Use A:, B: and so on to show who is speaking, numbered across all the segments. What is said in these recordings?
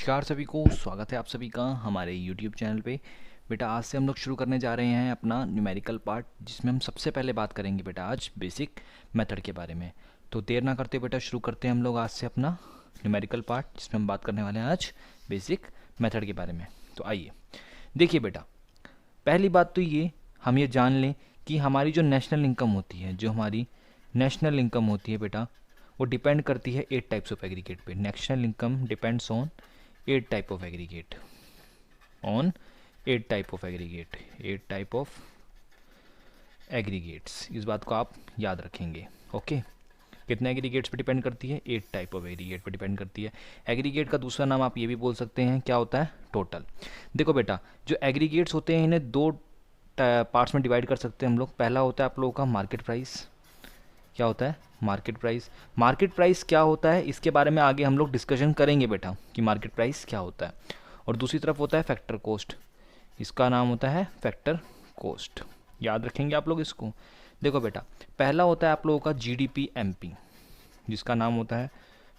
A: नमस्कार सभी को, स्वागत है आप सभी का हमारे YouTube चैनल पे। बेटा आज से हम लोग शुरू करने जा रहे हैं अपना न्यूमेरिकल पार्ट, जिसमें हम सबसे पहले बात करेंगे बेटा आज बेसिक मेथड के बारे में। तो देर ना करते बेटा शुरू करते हैं हम लोग आज से अपना न्यूमेरिकल पार्ट, जिसमें हम बात करने वाले हैं आज बेसिक मेथड के बारे में। तो आइए देखिए बेटा, पहली बात तो ये हम ये जान लें कि हमारी जो नेशनल इनकम होती है, जो हमारी नेशनल इनकम होती है बेटा, वो डिपेंड करती है 8 टाइप्स ऑफ एग्रीगेट पे। National income depends on 8 type of aggregate, on 8 type of aggregate, 8 type of aggregates. इस बात को आप याद रखेंगे। ओके, कितने एग्रीगेट्स पे डिपेंड करती है? 8 टाइप ऑफ एग्रीगेट पे डिपेंड करती है। एग्रीगेट का दूसरा नाम आप ये भी बोल सकते हैं, क्या होता है? टोटल। देखो बेटा, जो एग्रीगेट्स होते हैं इन्हें दो पार्ट्स में डिवाइड कर सकते हैं हम लोग। पहला होता है आप लोगों का मार्केट प्राइस। क्या होता है? Market price. मार्केट प्राइस क्या होता है इसके बारे में आगे हम लोग डिस्कशन करेंगे बेटा, कि मार्केट प्राइस क्या होता है। और दूसरी तरफ होता है फैक्टर कॉस्ट, इसका नाम होता है फैक्टर कॉस्ट। याद रखेंगे आप लोग इसको। देखो बेटा, पहला होता है आप लोगों का जीडीपी एमपी, जिसका नाम होता है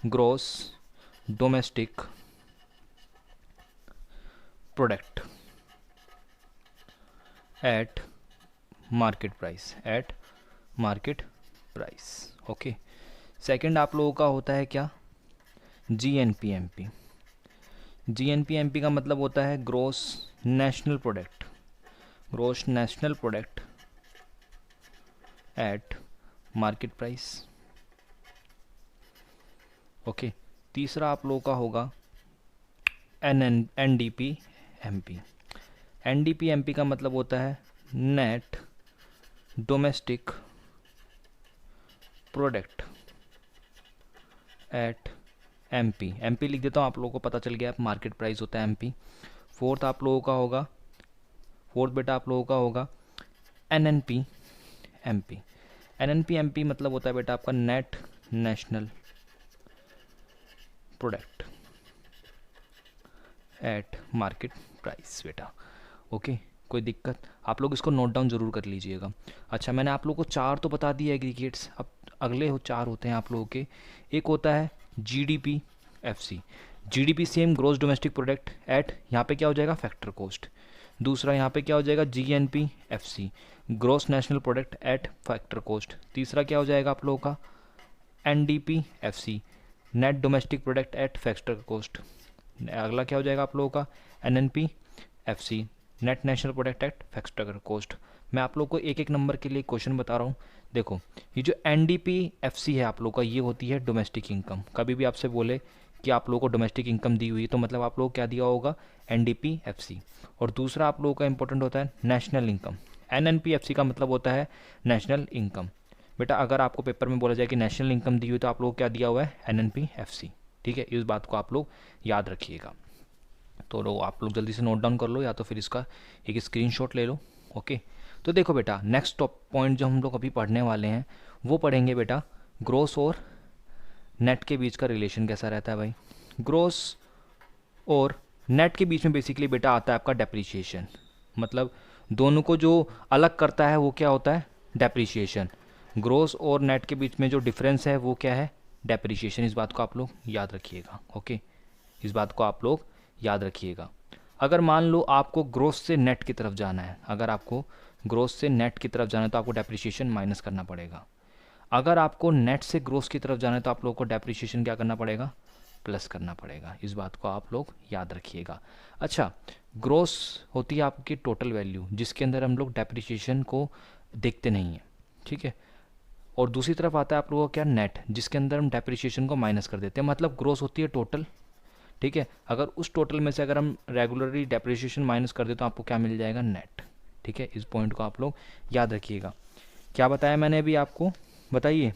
A: gross domestic product at market price, eight market price. Okay, second आप लोगों का होता है क्या? जीएनपीएमपी। जीएनपीएमपी का मतलब होता है gross national product, gross national product at market price. Okay, तीसरा आप लोगों का होगा एनडीपीएमपी। एनडीपीएमपी का मतलब होता है net domestic product at MP. MP लिख देता हूँ, आप लोगों को पता चल गया मार्केट प्राइस होता है एमपी। फोर्थ आप लोगों का होगा, फोर्थ बेटा आप लोगों का होगा एनएनपी एमपी। एनएनपी एमपी मतलब होता है बेटा आपका net national product at market price बेटा। ओके, कोई दिक्कत? आप लोग इसको नोट डाउन जरूर कर लीजिएगा। अच्छा, मैंने आप लोगों को 4 तो बता दिए एग्रीगेट्स, अब अगले 4 होते हैं आप लोगों के। एक होता है GDP FC. GDP same gross domestic product at, यहाँ पे क्या हो जाएगा? Factor cost. दूसरा यहाँ पे क्या हो जाएगा? GNP FC, gross national product at factor cost. तीसरा क्या हो जाएगा आप लोगों का? NDP FC, net domestic product at factor cost. अगला क्या हो जाएगा आप लोगों का? NNP FC, net national product at factor cost. मैं आप लोग को एक एक नंबर के लिए क्वेश्चन बता रहा हूँ। देखो, ये जो एनडीपीएफसी है आप लोग का, ये होती है डोमेस्टिक इनकम। कभी भी आपसे बोले कि आप लोगों को डोमेस्टिक इनकम दी हुई है, तो मतलब आप लोग क्या दिया होगा? एनडीपीएफसी। और दूसरा आप लोगों का इंपॉर्टेंट होता है नेशनल इनकम। एनएनपीएफसी का मतलब होता है नेशनल इनकम। बेटा अगर आपको पेपर में बोला जाए कि नेशनल इनकम दी हुई, तो आप लोग क्या दिया हुआ है? एनएनपीएफसी। ठीक है, इस बात को आप लोग याद रखिएगा। तो आप लोग जल्दी से नोट डाउन कर लो, या तो फिर इसका एक स्क्रीनशॉट ले लो। ओके, तो देखो बेटा, नेक्स्ट टॉप पॉइंट जो हम लोग अभी पढ़ने वाले हैं वो पढ़ेंगे बेटा ग्रोस और नेट के बीच का रिलेशन कैसा रहता है भाई। ग्रोस और नेट के बीच में बेसिकली बेटा आता है आपका डेप्रीशिएशन। मतलब दोनों को जो अलग करता है वो क्या होता है? डेप्रीशिएशन। ग्रोस और नेट के बीच में जो डिफरेंस है वो क्या है? डेप्रीशिएशन। इस बात को आप लोग याद रखिएगा। ओके, इस बात को आप लोग याद रखिएगा। अगर मान लो आपको ग्रोस से नेट की तरफ जाना है, अगर आपको ग्रोस से नेट की तरफ जाना है तो आपको डेप्रिसिएशन माइनस करना पड़ेगा। अगर आपको नेट से ग्रोस की तरफ जाना है तो आप लोगों को डेप्रिसिएशन क्या करना पड़ेगा? प्लस करना पड़ेगा। इस बात को आप लोग याद रखिएगा। अच्छा, ग्रोस होती है आपकी टोटल वैल्यू, जिसके अंदर हम लोग डेप्रिसिएशन को देखते नहीं हैं। ठीक है, और दूसरी तरफ आता है आप लोगों का क्या? नेट, जिसके अंदर हम डेप्रिसिएशन को माइनस कर देते हैं। मतलब ग्रोस होती है टोटल। ठीक है, अगर उस टोटल में से अगर हम रेगुलरली डेप्रिसिएशन माइनस कर दे तो आपको क्या मिल जाएगा? नेट। ठीक है, इस पॉइंट को आप लोग याद रखिएगा। क्या बताया मैंने अभी आपको? बताइए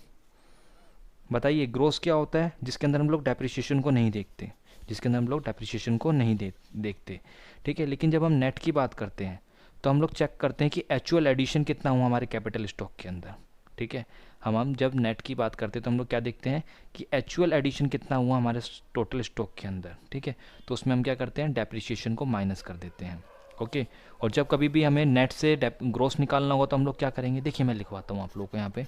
A: बताइए, ग्रोस क्या होता है? जिसके अंदर हम लोग डेप्रिसिएशन को नहीं देखते, जिसके अंदर हम लोग डेप्रिसिएशन को नहीं देखते। ठीक है, लेकिन जब हम नेट की बात करते हैं तो हम लोग चेक करते हैं कि एक्चुअल एडिशन कितना हुआ हमारे कैपिटल स्टॉक के अंदर। ठीक है, हम जब नेट की बात करते हैं तो हम लोग क्या देखते हैं कि एक्चुअल एडिशन कितना हुआ हमारे टोटल स्टॉक के अंदर। ठीक है, तो उसमें हम क्या करते हैं? डेप्रिसिएशन को माइनस कर देते हैं। ओके, और जब कभी भी हमें नेट से ग्रोस निकालना होगा तो हम लोग क्या करेंगे? देखिए मैं लिखवाता हूँ आप लोगों को यहाँ पे।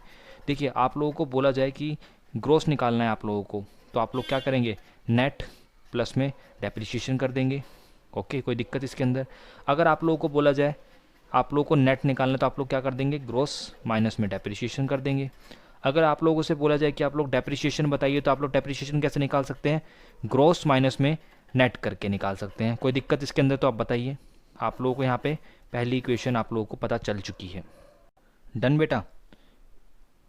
A: देखिए, आप लोगों को बोला जाए कि ग्रोस निकालना है आप लोगों को, तो आप लोग क्या करेंगे? नेट प्लस में डेप्रिसिएशन कर देंगे। ओके, कोई दिक्कत इसके अंदर? अगर आप लोगों को बोला जाए आप लोगों को नेट निकालना तो आप लोग क्या कर देंगे, ग्रॉस माइनस में डेप्रिसिएशन कर देंगे। अगर आप लोगों से बोला जाए कि आप लोग डेप्रिसिएशन बताइए तो आप लोग डेप्रिसिएशन कैसे निकाल सकते हैं, ग्रॉस माइनस में नेट करके निकाल सकते हैं। कोई दिक्कत इसके अंदर तो आप बताइए। आप लोगों को यहाँ पे पहली इक्वेशन आप लोगों को पता चल चुकी है। डन बेटा,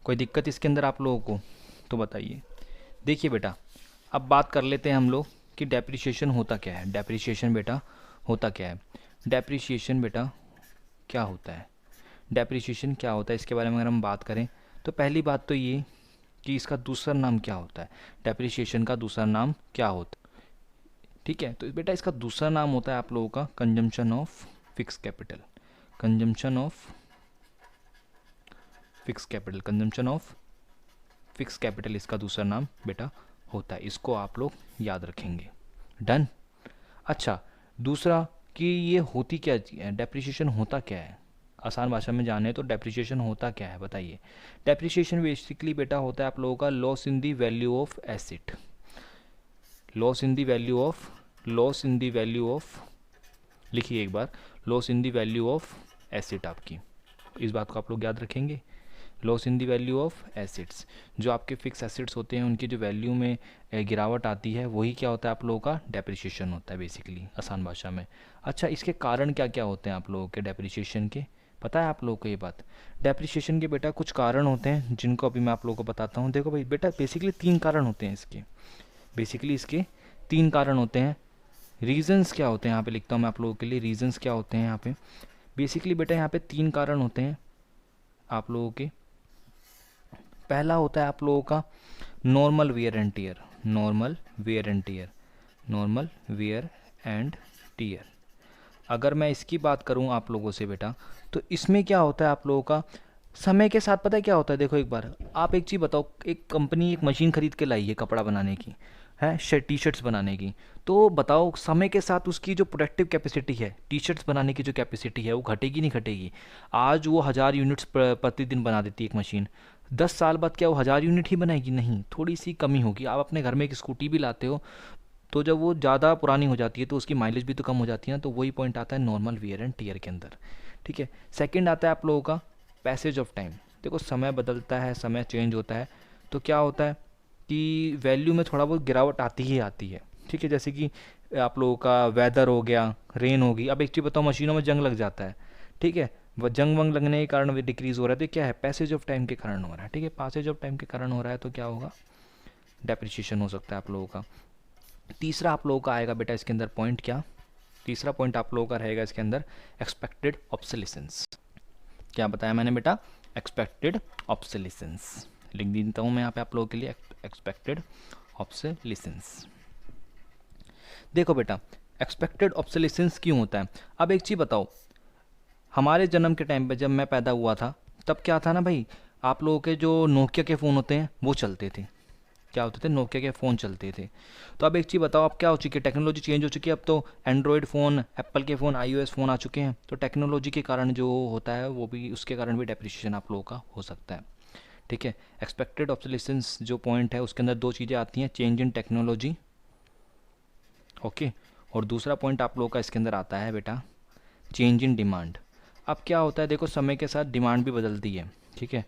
A: कोई दिक्कत इसके अंदर आप लोगों को तो बताइए। देखिए बेटा, अब बात कर लेते हैं हम लोग कि डेप्रिसिएशन होता क्या है। डेप्रिसिएशन बेटा होता क्या है? डेप्रिसिएशन बेटा क्या होता है, डेप्रिसिएशन क्या होता है इसके बारे में अगर हम बात करें तो पहली बात तो ये कि इसका दूसरा नाम क्या होता है, डेप्रिसिएशन का दूसरा नाम क्या होता है। ठीक है, तो बेटा इसका दूसरा नाम होता है आप लोगों का consumption of fix capital. Consumption of fix capital, consumption of fix capital इसका दूसरा नाम बेटा होता है। इसको आप लोग याद रखेंगे। डन। अच्छा, दूसरा कि ये होती क्या है, डेप्रिसिएशन होता क्या है, आसान भाषा में जाने तो डेप्रिसिएशन होता क्या है बताइए। डेप्रिसिएशन बेसिकली बेटा होता है आप लोगों का loss in the value of asset. Loss in the value of, loss in the value of, लिखिए एक बार, loss in the value of asset आपकी। इस बात को आप लोग याद रखेंगे, loss in the value of assets. जो आपके फिक्स एसेट्स होते हैं उनकी जो वैल्यू में गिरावट आती है वही क्या होता है आप लोगों का डेप्रिसिएशन होता है बेसिकली, आसान भाषा में। अच्छा, इसके कारण क्या क्या होते हैं आप लोगों के डेप्रिसिएशन के, पता है आप लोगों को ये बात? डेप्रिसिएशन के बेटा कुछ कारण होते हैं जिनको अभी मैं आप लोगों को बताता हूँ। देखो भाई बेटा, बेसिकली 3 कारण होते हैं इसके, बेसिकली इसके 3 कारण होते हैं। रीजंस क्या होते हैं यहाँ पे लिखता हूँ मैं आप लोगों के लिए, रीजंस क्या होते हैं यहाँ पे। बेसिकली बेटा यहाँ पे 3 कारण होते हैं आप लोगों के। पहला होता है आप लोगों का normal wear and tear, normal wear and tear, normal wear and tear. अगर मैं इसकी बात करूं आप लोगों से बेटा तो इसमें क्या होता है आप लोगों का समय के साथ, पता है क्या होता है? देखो एक बार आप एक चीज़ बताओ, एक कंपनी एक मशीन खरीद के लाई है कपड़ा बनाने की, है टी शर्ट्स बनाने की, तो बताओ समय के साथ उसकी जो प्रोडक्टिव कैपेसिटी है, टी शर्ट्स बनाने की जो कैपेसिटी है वो घटेगी नहीं घटेगी? आज वो 1000 यूनिट्स प्रतिदिन बना देती है एक मशीन, 10 साल बाद क्या वो 1000 यूनिट ही बनाएगी? नहीं, थोड़ी सी कमी होगी। आप अपने घर में एक स्कूटी भी लाते हो तो जब वो ज़्यादा पुरानी हो जाती है तो उसकी माइलेज भी तो कम हो जाती है ना, तो वही पॉइंट आता है नॉर्मल वेयर एंड टीयर के अंदर। ठीक है, सेकंड आता है आप लोगों का पैसेज ऑफ टाइम। देखो समय बदलता है, समय चेंज होता है, तो क्या होता है कि वैल्यू में थोड़ा बहुत गिरावट आती ही आती है। ठीक है, जैसे कि आप लोगों का वेदर हो गया, रेन होगी। अब एक चीज़ बताओ, मशीनों में जंग लग जाता है, ठीक है, वह जंग वंग लगने के कारण डिक्रीज़ हो रहा है, तो क्या है, पैसेज ऑफ टाइम के कारण हो रहा है। ठीक है, पैसेज ऑफ टाइम के कारण हो रहा है तो क्या होगा, डेप्रिसिएशन हो सकता है आप लोगों का। तीसरा आप लोगों का आएगा बेटा इसके अंदर पॉइंट क्या, तीसरा पॉइंट आप लोगों का रहेगा इसके अंदर एक्सपेक्टेड ऑब्सोलेसेंस। क्या बताया मैंने बेटा, एक्सपेक्टेड ऑब्सोलेसेंस। लिख देता हूँ मैं यहाँ पे आप लोगों के लिए एक्सपेक्टेड ऑब्सोलेसेंस। देखो बेटा, एक्सपेक्टेड ऑब्सोलेसेंस क्यों होता है? अब एक चीज़ बताओ, हमारे जन्म के टाइम पे जब मैं पैदा हुआ था तब क्या था ना भाई, आप लोगों के जो नोकिया के फ़ोन होते हैं वो चलते थे। क्या होते थे, नोकिया के फ़ोन चलते थे। तो अब एक चीज़ बताओ, अब क्या हो चुकी है, टेक्नोलॉजी चेंज हो चुकी है। अब तो एंड्रॉयड फ़ोन, एप्पल के फ़ोन, iOS फ़ोन आ चुके हैं, तो टेक्नोलॉजी के कारण जो होता है वो भी, उसके कारण भी डेप्रिसिएशन आप लोगों का हो सकता है। ठीक है, एक्सपेक्टेड ऑब्सोलेसेंस जो पॉइंट है उसके अंदर 2 चीज़ें आती हैं, चेंज इन टेक्नोलॉजी, ओके, और दूसरा पॉइंट आप लोगों का इसके अंदर आता है बेटा चेंज इन डिमांड। अब क्या होता है, देखो समय के साथ डिमांड भी बदलती है। ठीक है,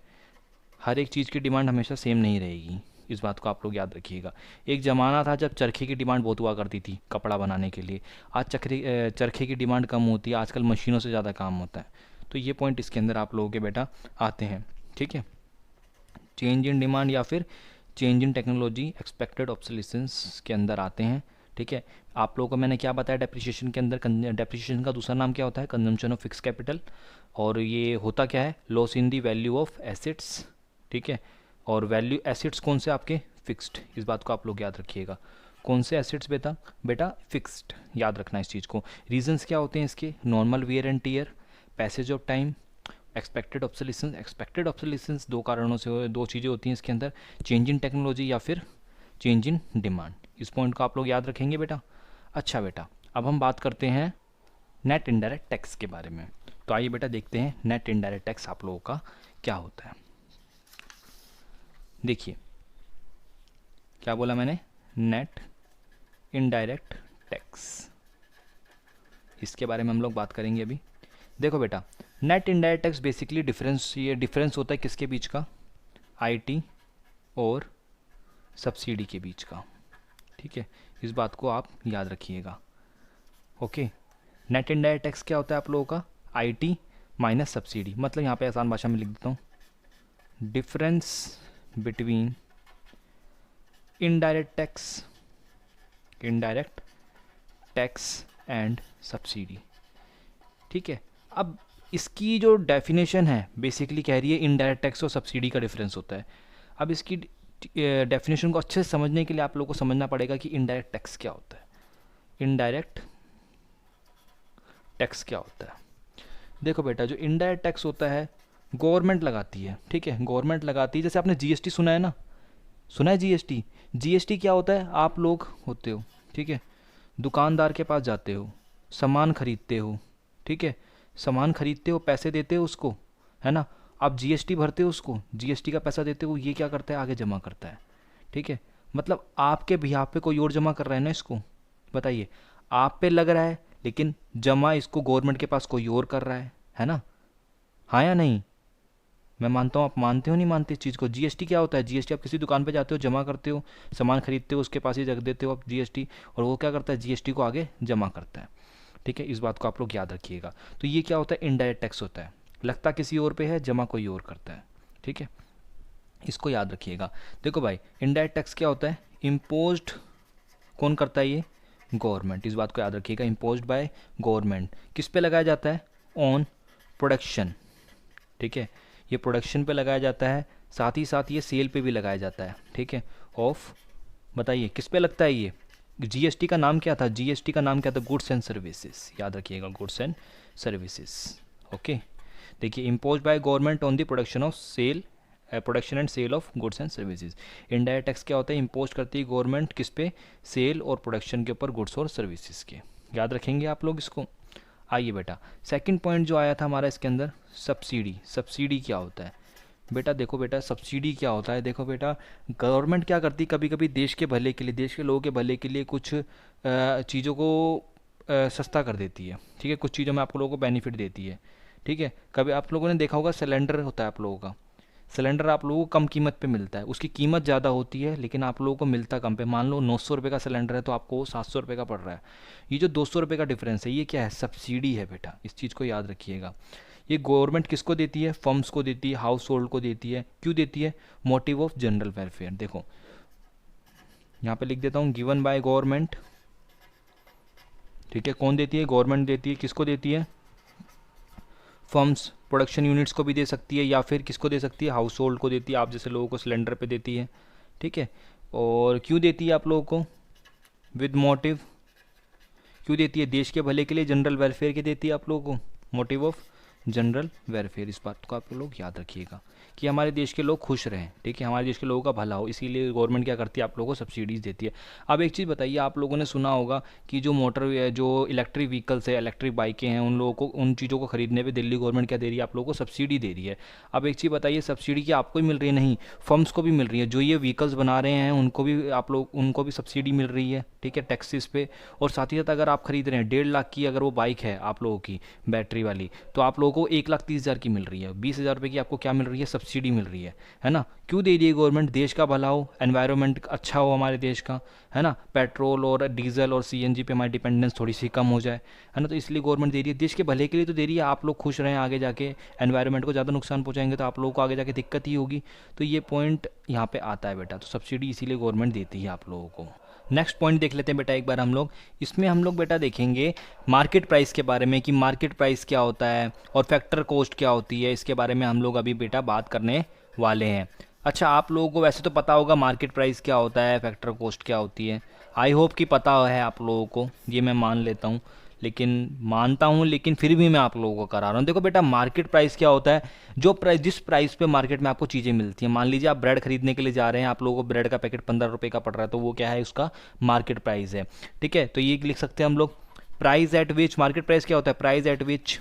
A: हर एक चीज़ की डिमांड हमेशा सेम नहीं रहेगी, इस बात को आप लोग याद रखिएगा। एक ज़माना था जब चरखे की डिमांड बहुत हुआ करती थी कपड़ा बनाने के लिए, आज चरखे की डिमांड कम होती है, आजकल मशीनों से ज़्यादा काम होता है। तो ये पॉइंट इसके अंदर आप लोगों के बेटा आते हैं। ठीक है, चेंज इन डिमांड या फिर change in technology expected obsolescence के अंदर आते हैं। ठीक है, आप लोगों को मैंने क्या बताया डेप्रिसिएशन के अंदर, डेप्रिसिएशन का दूसरा नाम क्या होता है, कंजम्पशन ऑफ फिक्स कैपिटल, और ये होता क्या है, loss in the value of assets. ठीक है, और वैल्यू एसेट्स कौन से आपके, फिक्स्ड, इस बात को आप लोग याद रखिएगा। कौन से एसेट्स बेटा, बेटा फिक्स्ड, याद रखना इस चीज़ को। रीजंस क्या होते हैं इसके, normal wear and tear, passage of time, expected obsolescence. Expected obsolescence 2 कारणों से, 2 चीज़ें होती हैं इसके अंदर, चेंज इन टेक्नोलॉजी या फिर चेंज इन डिमांड। इस पॉइंट को आप लोग याद रखेंगे बेटा। अच्छा बेटा, अब हम बात करते हैं नेट इनडायरेक्ट टैक्स के बारे में। तो आइए बेटा देखते हैं नेट इनडायरेक्ट टैक्स आप लोगों का क्या होता है। देखिए क्या बोला मैंने, नेट इनडायरेक्ट टैक्स, इसके बारे में हम लोग बात करेंगे अभी। देखो बेटा, नेट इनडायरेक्ट टैक्स बेसिकली ये डिफरेंस होता है किसके बीच का, आईटी और सब्सिडी के बीच का, ठीक है, इस बात को आप याद रखिएगा। ओके, नेट इनडायरेक्ट टैक्स क्या होता है आप लोगों का, आईटी माइनस सब्सिडी। मतलब यहाँ पे आसान भाषा में लिख देता हूँ, difference between indirect tax and subsidy, ठीक है। अब इसकी जो डेफिनेशन है बेसिकली कह रही है इनडायरेक्ट टैक्स और सब्सिडी का डिफरेंस होता है। अब इसकी डेफिनेशन को अच्छे से समझने के लिए आप लोगों को समझना पड़ेगा कि इनडायरेक्ट टैक्स क्या होता है। इनडायरेक्ट टैक्स क्या होता है, देखो बेटा, जो इनडायरेक्ट टैक्स होता है गवर्नमेंट लगाती है, ठीक है, गवर्नमेंट लगाती है। जैसे आपने जीएसटी सुना है ना, सुना है जीएसटी। जीएसटी क्या होता है, आप लोग होते हो, ठीक है, दुकानदार के पास जाते हो, सामान खरीदते हो, ठीक है, सामान खरीदते हो, पैसे देते हो उसको, है ना, आप जीएसटी भरते हो, उसको जीएसटी का पैसा देते हो, ये क्या करता है, आगे जमा करता है, ठीक है। मतलब आपके बिहाफ पे कोई और जमा कर रहा है ना इसको, बताइए, आप पे लग रहा है लेकिन जमा इसको गवर्नमेंट के पास कोई और कर रहा है ना, हाँ या नहीं। मैं मानता हूँ आप मानते हो नहीं मानते इस चीज़ को। जीएसटी क्या होता है, जीएसटी आप किसी दुकान पे जाते हो, जमा करते हो, सामान खरीदते हो, उसके पास ही रख देते हो आप जीएसटी, और वो क्या करता है, जीएसटी को आगे जमा करता है, ठीक है। इस बात को आप लोग याद रखिएगा। तो ये क्या होता है, इनडायरेक्ट टैक्स होता है, लगता किसी और पे है, जमा कोई और करता है, ठीक है, इसको याद रखिएगा। देखो भाई, इनडायरेक्ट टैक्स क्या होता है, इम्पोज्ड कौन करता है, ये गवर्नमेंट, इस बात को याद रखिएगा, इम्पोज्ड बाय गवर्नमेंट। किस पे लगाया जाता है, ऑन प्रोडक्शन, ठीक है, ये प्रोडक्शन पे लगाया जाता है, साथ ही साथ ये सेल पे भी लगाया जाता है, ठीक है, ऑफ, बताइए किस पे लगता है ये। जीएसटी का नाम क्या था, जीएसटी का नाम क्या था, गुड्स एंड सर्विसेज, याद रखिएगा, गुड्स एंड सर्विसेज। ओके, देखिए, impose by government on the production of sale, production and sale of goods and services. Indirect tax क्या होता है, इम्पोज करती है गवर्नमेंट किस पे, सेल और प्रोडक्शन के ऊपर, गुड्स और सर्विसेज के, याद रखेंगे आप लोग इसको। आइए बेटा, सेकंड पॉइंट जो आया था हमारा इसके अंदर, सब्सिडी। सब्सिडी क्या होता है बेटा, देखो बेटा, सब्सिडी क्या होता है, देखो बेटा, गवर्नमेंट क्या करती है, कभी कभी देश के भले के लिए, देश के लोगों के भले के लिए कुछ चीज़ों को सस्ता कर देती है, ठीक है, कुछ चीज़ों में आप लोगों को बेनिफिट देती है, ठीक है। कभी आप लोगों ने देखा होगा, सिलेंडर होता है आप लोगों का, सिलेंडर आप लोगों को कम कीमत पे मिलता है, उसकी कीमत ज़्यादा होती है लेकिन आप लोगों को मिलता कम पे। मान लो 900 रुपये का सिलेंडर है तो आपको 700 रुपये का पड़ रहा है। ये जो 200 रुपये का डिफरेंस है, ये क्या है, सब्सिडी है बेटा, इस चीज़ को याद रखिएगा। ये गवर्नमेंट किसको देती है, फर्म्स को देती है, हाउस होल्ड को देती है। क्यों देती है, मोटिव ऑफ जनरल वेलफेयर। देखो यहाँ पे लिख देता हूँ, गिवन बाय गवर्नमेंट, ठीक है, कौन देती है, गवर्नमेंट देती है। किसको देती है, फर्म्स, प्रोडक्शन यूनिट्स को भी दे सकती है, या फिर किसको दे सकती है, हाउस होल्ड को देती है, आप जैसे लोगों को सिलेंडर पे देती है, ठीक है। और क्यों देती है आप लोगों को, विद मोटिव, क्यों देती है, देश के भले के लिए, जनरल वेलफेयर के देती है आप लोगों को, मोटिव ऑफ जनरल वेलफेयर। इस बात को आप लोग याद रखिएगा कि हमारे देश के लोग खुश रहें, ठीक है, हमारे देश के लोगों का भला हो, इसीलिए गवर्नमेंट क्या करती है, आप लोगों को सब्सिडीज़ देती है। अब एक चीज़ बताइए, आप लोगों ने सुना होगा कि जो इलेक्ट्रिक व्हीकल्स है, इलेक्ट्रिक बाइकें हैं, उन लोगों को, उन चीज़ों को खरीदने पर दिल्ली गवर्नमेंट क्या दे रही है, आप लोगों को सब्सिडी दे रही है। अब एक चीज़ बताइए, सब्सिडी की आपको ही मिल रही है, नहीं, फर्म्स को भी मिल रही है, जो ये व्हीकल्स बना रहे हैं उनको भी, आप लोग उनको भी सब्सिडी मिल रही है, ठीक है, टैक्सेस पे। और साथ ही साथ अगर आप खरीद रहे हैं 1.5 लाख की अगर वो बाइक है आप लोगों की बैटरी वाली, तो आप लोगों को 1,30,000 की मिल रही है, 20,000 रुपये की आपको क्या मिल रही है, सब्सिडी मिल रही है ना। क्यों दे रही है गवर्नमेंट, देश का भला हो, एनवायरनमेंट अच्छा हो हमारे देश का, है ना, पेट्रोल और डीजल और सीएनजी पे हमारी डिपेंडेंस थोड़ी सी कम हो जाए, है ना, तो इसलिए गवर्नमेंट दे रही है, देश के भले के लिए तो दे रही है। आप लोग खुश रहें, आगे जाके एनवायरनमेंट को ज़्यादा नुकसान पहुंचाएंगे तो आप लोगों को आगे जाके दिक्कत ही होगी। तो ये पॉइंट यहाँ पे आता है बेटा, तो सब्सिडी इसीलिए गवर्नमेंट देती है आप लोगों को। नेक्स्ट पॉइंट देख लेते हैं बेटा एक बार हम लोग। इसमें हम लोग बेटा देखेंगे मार्केट प्राइस के बारे में, कि मार्केट प्राइस क्या होता है और फैक्टर कॉस्ट क्या होती है, इसके बारे में हम लोग अभी बेटा बात करने वाले हैं। अच्छा, आप लोगों को वैसे तो पता होगा मार्केट प्राइस क्या होता है, फैक्टर कॉस्ट क्या होती है, आई होप कि पता है आप लोगों को, ये मैं मान लेता हूँ, लेकिन फिर भी मैं आप लोगों को करा रहा हूँ। देखो बेटा, मार्केट प्राइस क्या होता है, जो प्राइस, जिस प्राइस पे मार्केट में आपको चीज़ें मिलती हैं। मान लीजिए आप ब्रेड खरीदने के लिए जा रहे हैं, आप लोगों को ब्रेड का पैकेट 15 रुपये का पड़ रहा है, तो वो क्या है, उसका मार्केट प्राइस है, ठीक है। तो ये लिख सकते हैं हम लोग, price at which, market price क्या होता है, price at which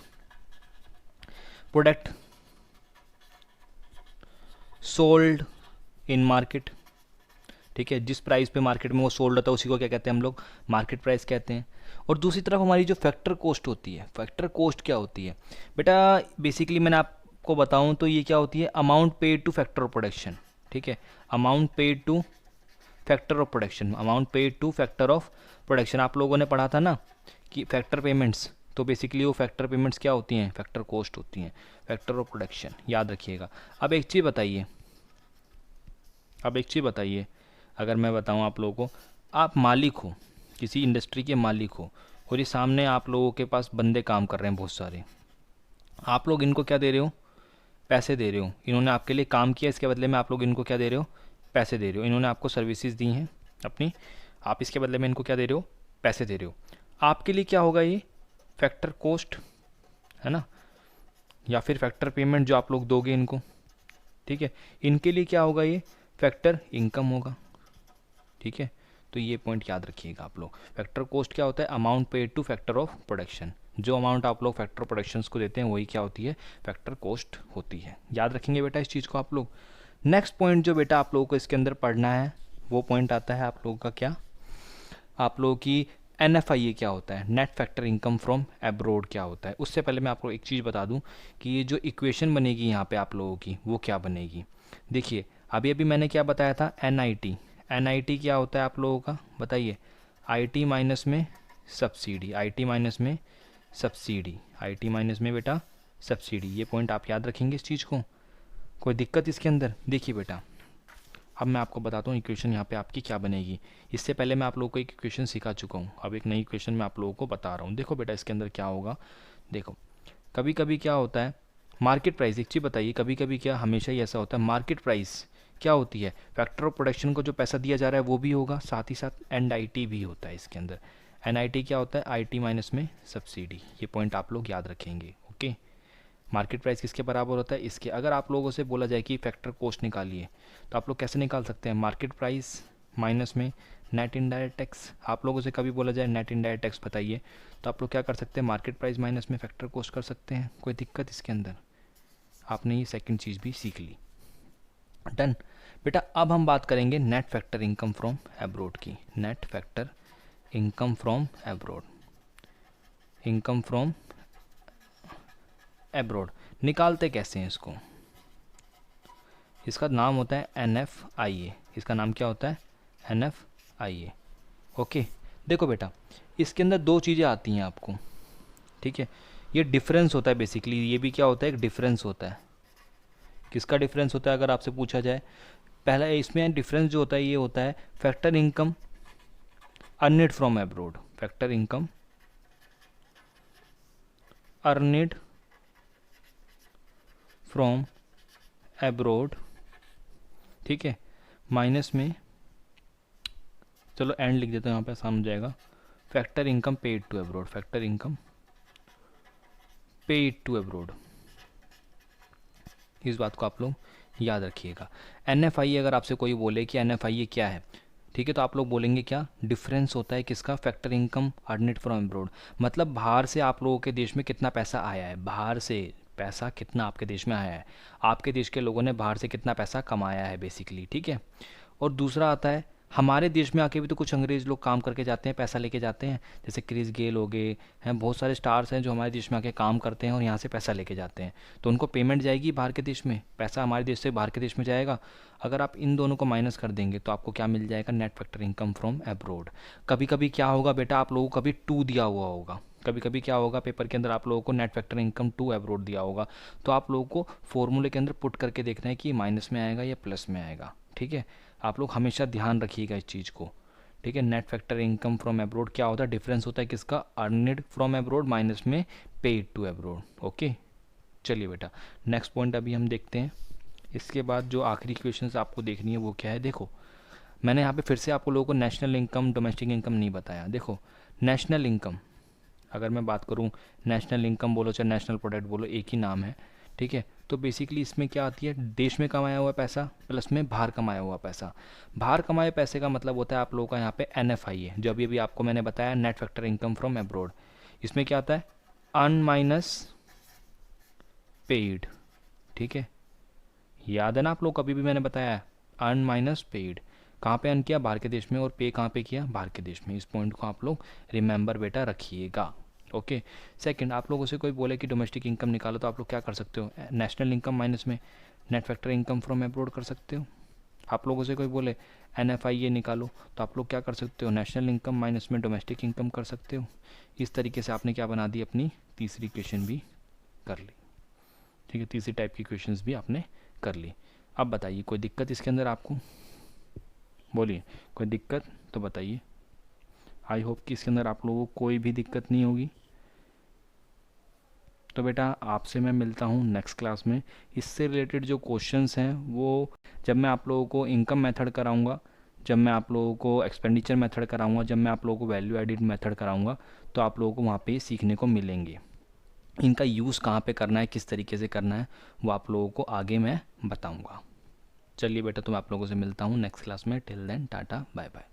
A: product sold in market, ठीक है, जिस प्राइस पे मार्केट में वो सोल्ड होता है उसी को क्या कहते हैं हम लोग, मार्केट प्राइस कहते हैं। और दूसरी तरफ हमारी जो फैक्टर कॉस्ट होती है, फैक्टर कॉस्ट क्या होती है बेटा, बेसिकली मैंने आपको बताऊं तो ये क्या होती है, amount paid two factor of production. ठीक है, amount paid two factor of production, amount paid two factor of production. आप लोगों ने पढ़ा था ना कि फैक्टर पेमेंट्स, तो बेसिकली वो फैक्टर पेमेंट्स क्या होती हैं, फैक्टर कॉस्ट होती हैं, फैक्टर ऑफ प्रोडक्शन, याद रखिएगा। अब एक चीज़ बताइए, अगर मैं बताऊं आप लोगों को, आप मालिक हो, किसी इंडस्ट्री के मालिक हो, और ये सामने आप लोगों के पास बंदे काम कर रहे हैं बहुत सारे, आप लोग इनको क्या दे रहे हो, पैसे दे रहे हो। इन्होंने आपके लिए काम किया, इसके बदले में आप लोग इनको क्या दे रहे हो, पैसे दे रहे हो। इन्होंने आपको सर्विसेज दी हैं अपनी, आप इसके बदले में इनको क्या दे रहे हो, पैसे दे रहे हो। आपके लिए क्या होगा ये, फैक्टर कॉस्ट है ना, या फिर फैक्टर पेमेंट जो आप लोग दोगे इनको। ठीक है, इनके लिए क्या होगा, ये फैक्टर इनकम होगा। ठीक है, तो ये पॉइंट याद रखिएगा आप लोग। फैक्टर कॉस्ट क्या होता है, amount paid two factor of production. जो अमाउंट आप लोग फैक्टर प्रोडक्शन को देते हैं वही क्या होती है, फैक्टर कॉस्ट होती है। याद रखेंगे बेटा इस चीज़ को आप लोग। नेक्स्ट पॉइंट जो बेटा आप लोगों को इसके अंदर पढ़ना है वो पॉइंट आता है आप लोगों का क्या, आप लोगों की NFIA क्या होता है, net factor income from abroad क्या होता है। उससे पहले मैं आपको एक चीज़ बता दूं कि ये जो इक्वेशन बनेगी यहाँ पे आप लोगों की वो क्या बनेगी। देखिए अभी अभी मैंने क्या बताया था, NIT क्या होता है आप लोगों का, बताइए। IT माइनस में सब्सिडी, IT माइनस में सब्सिडी, IT माइनस में बेटा सब्सिडी। ये पॉइंट आप याद रखेंगे इस चीज़ को, कोई दिक्कत इसके अंदर। देखिए बेटा अब मैं आपको बताता हूँ इक्वेशन यहाँ पे आपकी क्या बनेगी। इससे पहले मैं आप लोगों को एक इक्वेशन सिखा चुका हूँ, अब एक नई इक्वेशन मैं आप लोगों को बता रहा हूँ। देखो बेटा इसके अंदर क्या होगा, देखो कभी कभी क्या होता है, मार्केट प्राइस, एक चीज़ बताइए, कभी कभी क्या, हमेशा ही ऐसा होता है, मार्केट प्राइस क्या होती है, फैक्टर ऑफ प्रोडक्शन को जो पैसा दिया जा रहा है वो भी होगा, साथ ही साथ NIT भी होता है इसके अंदर। NIT क्या होता है, IT माइनस में सब्सिडी। ये पॉइंट आप लोग याद रखेंगे। ओके, मार्केट प्राइस किसके बराबर होता है, इसके। अगर आप लोगों से बोला जाए कि फैक्टर कॉस्ट निकालिए तो आप लोग कैसे निकाल सकते हैं, मार्केट प्राइस माइनस में नेट इनडायरेक्ट टैक्स। आप लोगों से कभी बोला जाए नेट इनडायरेक्ट टैक्स बताइए तो आप लोग क्या कर सकते हैं, मार्केट प्राइस माइनस में फैक्टर कॉस्ट कर सकते हैं, कोई दिक्कत इसके अंदर। आपने ये सेकंड चीज़ भी सीख ली। डन बेटा, अब हम बात करेंगे net factor income from abroad की। Net factor income from abroad, income from abroad निकालते कैसे हैं इसको, इसका नाम होता है NFIA। इसका नाम क्या होता है, NFIA। ओके, देखो बेटा इसके अंदर दो चीज़ें आती हैं आपको। ठीक है, ये डिफरेंस होता है बेसिकली, ये भी क्या होता है, एक डिफरेंस होता है। किसका डिफरेंस होता है अगर आपसे पूछा जाए, पहला इसमें डिफरेंस जो होता है ये होता है factor income earned from abroad, factor income earned from abroad. ठीक है, माइनस में, चलो एंड लिख देता हूँ यहाँ पे आसान हो जाएगा, factor income paid to abroad, factor income paid to abroad. इस बात को आप लोग याद रखिएगा। NFIA अगर आपसे कोई बोले कि NFIA क्या है, ठीक है, तो आप लोग बोलेंगे क्या, डिफरेंस होता है किसका, factor income earned from abroad. मतलब बाहर से आप लोगों के देश में कितना पैसा आया है, बाहर से पैसा कितना आपके देश में आया है, आपके देश के लोगों ने बाहर से कितना पैसा कमाया है बेसिकली। ठीक है, और दूसरा आता है हमारे देश में आके भी तो कुछ अंग्रेज़ लोग काम करके जाते हैं, पैसा लेके जाते हैं, जैसे क्रिस गेल हो गए हैं, बहुत सारे स्टार्स हैं जो हमारे देश में आके काम करते हैं और यहाँ से पैसा लेके जाते हैं, तो उनको पेमेंट जाएगी बाहर के देश में, पैसा हमारे देश से बाहर के देश में जाएगा। अगर आप इन दोनों को माइनस कर देंगे तो आपको क्या मिल जाएगा, net factor income from abroad. कभी कभी क्या होगा बेटा, आप लोगों को कभी 2 दिया हुआ होगा, कभी कभी क्या होगा पेपर के अंदर आप लोगों को नेट फैक्टर इनकम 2 एब्रोड दिया होगा, तो आप लोगों को फॉर्मूले के अंदर पुट करके देखना है कि माइनस में आएगा या प्लस में आएगा। ठीक है, आप लोग हमेशा ध्यान रखिएगा इस चीज़ को। ठीक है, net factor income from abroad क्या होता है, डिफरेंस होता है किसका, अर्निड फ्रॉम एब्रोड माइनस में पेड टू एब्रोड। ओके, चलिए बेटा नेक्स्ट पॉइंट अभी हम देखते हैं। इसके बाद जो आखिरी क्वेश्चन आपको देखनी है वो क्या है, देखो मैंने यहाँ पे फिर से आपको लोगों को नेशनल इनकम डोमेस्टिक इनकम नहीं बताया। देखो नेशनल इनकम, अगर मैं बात करूँ नेशनल इनकम बोलो चाहे नेशनल प्रोडक्ट बोलो एक ही नाम है। ठीक है, तो बेसिकली इसमें क्या आती है, देश में कमाया हुआ पैसा प्लस में बाहर कमाया हुआ पैसा। बाहर कमाए पैसे का मतलब होता है आप लोगों का यहाँ पे NFIA, जो अभी अभी आपको मैंने बताया net factor income from abroad. इसमें क्या आता है, अर्न माइनस पेड। ठीक है, याद है ना आप लोग, कभी भी मैंने बताया अर्न माइनस पेड। कहाँ पे अर्न किया, बाहर के देश में, और पे कहाँ पे किया, बाहर के देश में। इस पॉइंट को आप लोग रिमेंबर बेटा रखिएगा। ओके। सेकंड, आप लोगों से कोई बोले कि डोमेस्टिक इनकम निकालो, तो आप लोग क्या कर सकते हो, नेशनल इनकम माइनस में net factor income from abroad कर सकते हो। आप लोगों से कोई बोले NFIA निकालो, तो आप लोग क्या कर सकते हो, नेशनल इनकम माइनस में डोमेस्टिक इनकम कर सकते हो। इस तरीके से आपने क्या बना दी, अपनी तीसरी क्वेश्चन भी कर ली। ठीक है, तीसरी टाइप की क्वेश्चंस भी आपने कर ली। अब बताइए कोई दिक्कत इसके अंदर आपको, बोलिए कोई दिक्कत तो बताइए। आई होप कि इसके अंदर आप लोगों को कोई भी दिक्कत नहीं होगी। तो बेटा आपसे मैं मिलता हूँ नेक्स्ट क्लास में। इससे रिलेटेड जो क्वेश्चंस हैं वो जब मैं आप लोगों को इनकम मेथड कराऊंगा, जब मैं आप लोगों को एक्सपेंडिचर मेथड कराऊंगा, जब मैं आप लोगों को वैल्यू एडिड मेथड कराऊंगा, तो आप लोगों को वहाँ पे सीखने को मिलेंगे। इनका यूज़ कहाँ पे करना है, किस तरीके से करना है, वो आप लोगों को आगे मैं बताऊँगा। चलिए बेटा, तो मैं आप लोगों से मिलता हूँ नेक्स्ट क्लास में। Till then tata bye bye.